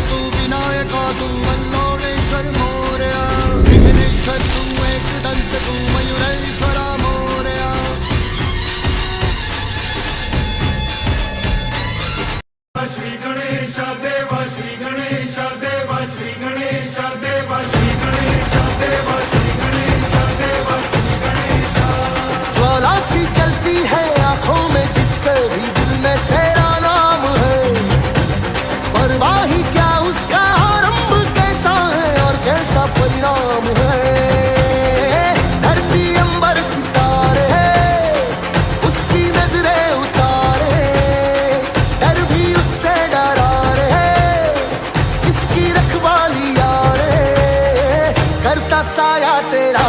तू विनायका तू वल्लोळेश्वर मोरया विघ्नेश्वर तू एकदंत तू मयूरेश्वरा मोरया श्री गणेश देवा श्री गणेश देवा श्री गणेश देवा श्री गणेश देवा श्री गणेश देवा श्री गणेश ज्वाला सी चलती है आंखों में जिसके भी दिल में तेरा नाम है परवाह ही क्या उसका आरंभ कैसा है और कैसा परिणाम है धरती अंबर सितारे उसकी नजरें उतारे डर भी उससे डरा रे जिसकी रखवाली यारे करता साया तेरा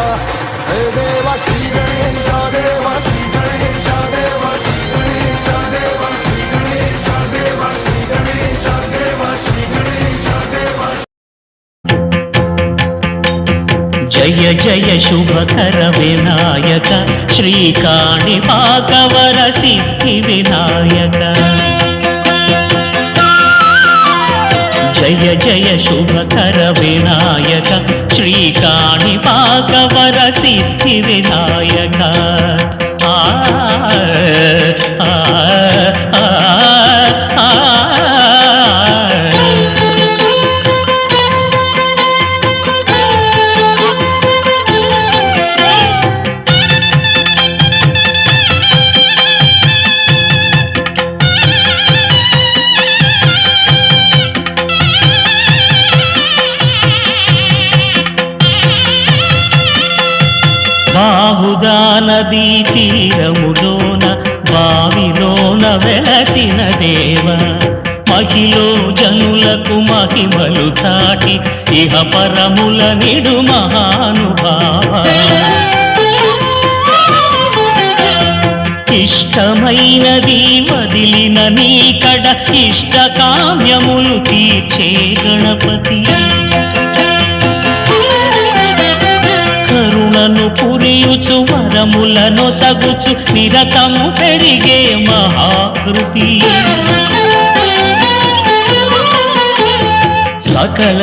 हे देवा श्री गणेश देवा श्री गणेश देवा श्री गणेश देवा श्री गणेश देवा श्री गणेश देवा श्री गणेश देवा जय जय शुभकर विनायक श्रीकाणिपाकवर सिद्धि विनायक जय जय शुभकर विनायक श्रीकाणिपाकवर सिद्धि विनायक आ आ आ आ బాహుదా నదీ తీరములోన బావిలోన వెలసిన దేవ మహిలో జనులకు మహిమలు చాటి ఇహ పరముల నిడు మహానుభావ ఇష్టమైనది వదిలిన నీకడ ఇష్ట కామ్యములు తీర్చే గణపతి కరుణను పురియుచు వరములను సగుచు నిరతము పెరిగే మహాకృతి సకల